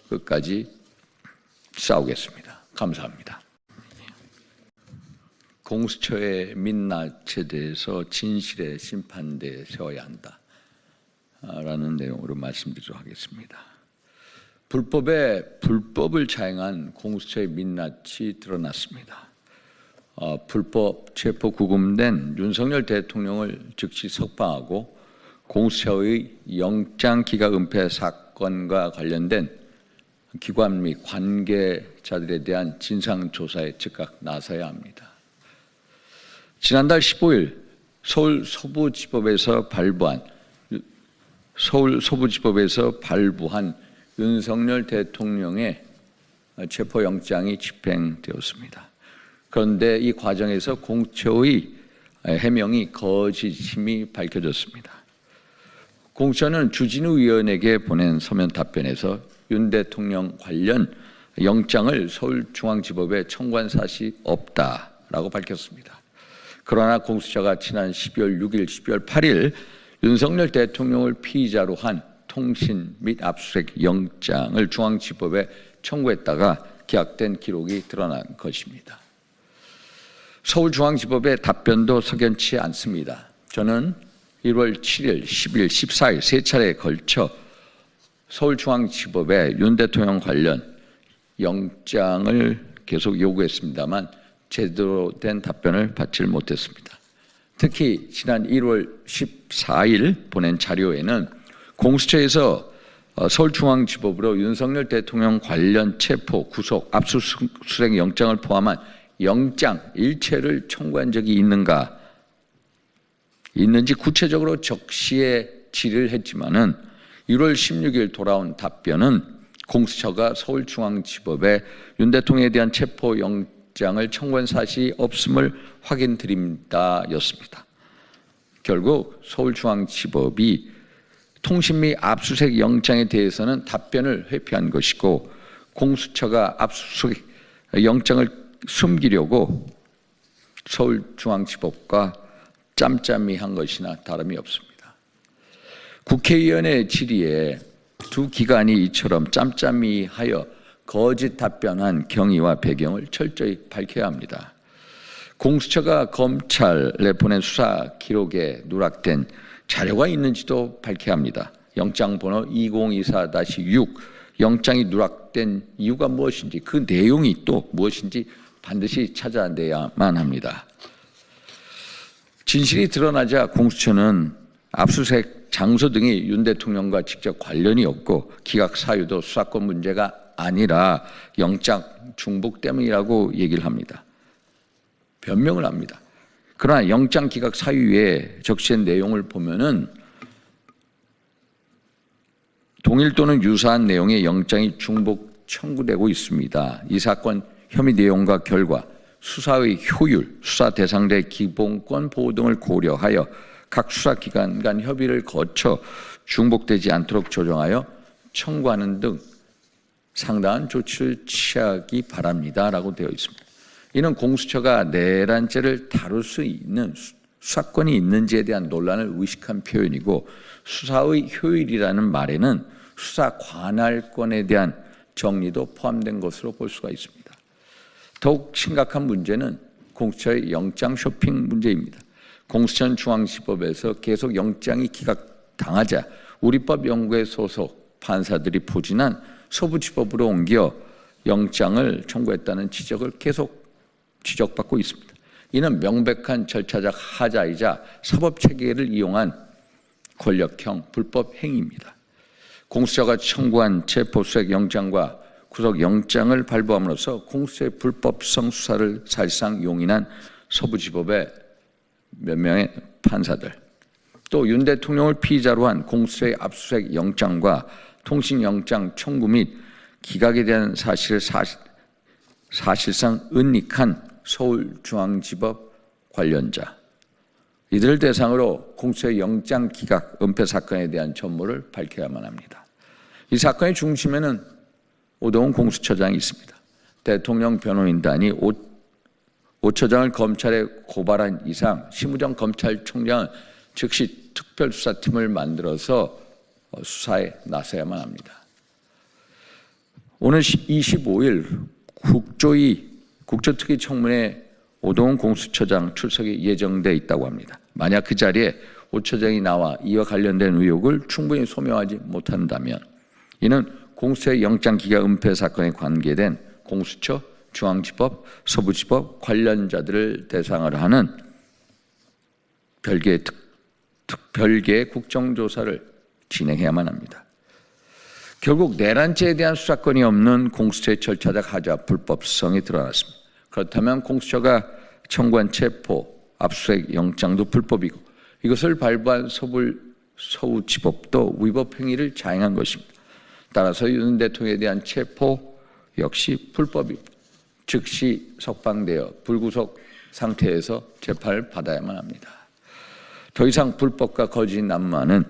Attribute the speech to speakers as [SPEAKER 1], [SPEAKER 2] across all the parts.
[SPEAKER 1] 끝까지 싸우겠습니다. 감사합니다. 공수처의 민낯에 대해서 진실의 심판대에 세워야 한다라는 내용으로 말씀드리도록 하겠습니다. 불법을 자행한 공수처의 민낯이 드러났습니다. 불법 체포 구금된 윤석열 대통령을 즉시 석방하고 공수처의 영장 기각 은폐 사건과 관련된 기관 및 관계자들에 대한 진상조사에 즉각 나서야 합니다. 지난달 15일 서울 서부지법에서 발부한 윤석열 대통령의 체포영장이 집행되었습니다. 그런데 이 과정에서 공수처의 해명이 거짓임이 밝혀졌습니다. 공수처는 주진우 의원에게 보낸 서면 답변에서 윤 대통령 관련 영장을 서울중앙지법에 청구한 사실이 없다라고 밝혔습니다. 그러나 공수처가 지난 12월 6일, 12월 8일 윤석열 대통령을 피의자로 한 통신 및 압수수색 영장을 중앙지법에 청구했다가 기각된 기록이 드러난 것입니다. 서울중앙지법의 답변도 석연치 않습니다. 저는 1월 7일, 10일, 14일 세 차례에 걸쳐 서울중앙지법에 윤 대통령 관련 영장을 계속 요구했습니다만 제대로 된 답변을 받지 못했습니다. 특히 지난 1월 14일 보낸 자료에는 공수처에서 서울중앙지법으로 윤석열 대통령 관련 체포, 구속, 압수수색 영장을 포함한 영장 일체를 청구한 적이 있는지 구체적으로 적시에 질의를 했지만은 1월 16일 돌아온 답변은 공수처가 서울중앙지법에 윤 대통령에 대한 체포 영장을 청구한 사실이 없음을 확인드립니다였습니다. 결국 서울중앙지법이 통신 및 압수수색 영장에 대해서는 답변을 회피한 것이고 공수처가 압수수색 영장을 숨기려고 서울중앙지법과 짬짬이 한 것이나 다름이 없습니다. 국회의원의 질의에 두 기관이 이처럼 짬짬이 하여 거짓 답변한 경위와 배경을 철저히 밝혀야 합니다. 공수처가 검찰에 보낸 수사 기록에 누락된 자료가 있는지도 밝혀야 합니다. 영장 번호 2024-6 영장이 누락된 이유가 무엇인지 그 내용이 또 무엇인지 반드시 찾아내야만 합니다. 진실이 드러나자 공수처는 압수수색 장소 등이 윤 대통령과 직접 관련이 없고 기각 사유도 수사권 문제가 아니라 영장 중복 때문이라고 얘기를 합니다. 변명을 합니다. 그러나 영장 기각 사유에 적시된 내용을 보면은 동일 또는 유사한 내용의 영장이 중복 청구되고 있습니다. 이 사건 혐의 내용과 결과, 수사의 효율, 수사 대상자의 기본권 보호 등을 고려하여 각 수사기관 간 협의를 거쳐 중복되지 않도록 조정하여 청구하는 등 상당한 조치를 취하기 바랍니다라고 되어 있습니다. 이는 공수처가 내란죄를 다룰 수 있는 수사권이 있는지에 대한 논란을 의식한 표현이고 수사의 효율이라는 말에는 수사 관할권에 대한 정리도 포함된 것으로 볼 수가 있습니다. 더욱 심각한 문제는 공수처의 영장 쇼핑 문제입니다. 공수처는 중앙지법에서 계속 영장이 기각당하자 우리법연구회 소속 판사들이 포진한 서부지법으로 옮겨 영장을 청구했다는 지적을 계속 지적받고 있습니다. 이는 명백한 절차적 하자이자 사법체계를 이용한 권력형 불법 행위입니다. 공수처가 청구한 체포수색 영장과 구속영장을 발부함으로써 공수처의 불법성 수사를 사실상 용인한 서부지법의 몇 명의 판사들, 또 윤 대통령을 피의자로 한 공수처의 압수수색 영장과 통신영장 청구 및 기각에 대한 사실을 사실상 은닉한 서울중앙지법 관련자, 이들을 대상으로 공수처의 영장 기각 은폐 사건에 대한 전모를 밝혀야만 합니다. 이 사건의 중심에는 오동훈 공수처장이 있습니다. 대통령 변호인단이 오 처장을 검찰에 고발한 이상 심우정 검찰총장은 즉시 특별수사팀을 만들어서 수사에 나서야만 합니다. 오는 25일 국조특위 청문회 오동훈 공수처장 출석이 예정돼 있다고 합니다. 만약 그 자리에 오 처장이 나와 이와 관련된 의혹을 충분히 소명하지 못한다면 이는 공수처의 영장기각 은폐 사건에 관계된 공수처, 중앙지법, 서부지법 관련자들을 대상으로 하는 별개의 국정조사를 진행해야만 합니다. 결국 내란죄에 대한 수사권이 없는 공수처의 절차적 하자 불법성이 드러났습니다. 그렇다면 공수처가 청구한 체포, 압수수색 영장도 불법이고 이것을 발부한 서울서부지법도 위법 행위를 자행한 것입니다. 따라서 윤 대통령에 대한 체포 역시 불법입니다. 즉시 석방되어 불구속 상태에서 재판을 받아야만 합니다. 더 이상 불법과 거짓이 난무하는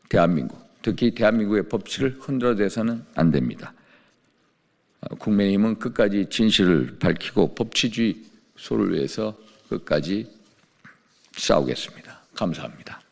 [SPEAKER 1] 대한민국, 특히 대한민국의 법치를 흔들어대서는 안 됩니다. 국민의힘은 끝까지 진실을 밝히고 법치주의 소를 위해서 끝까지 싸우겠습니다. 감사합니다.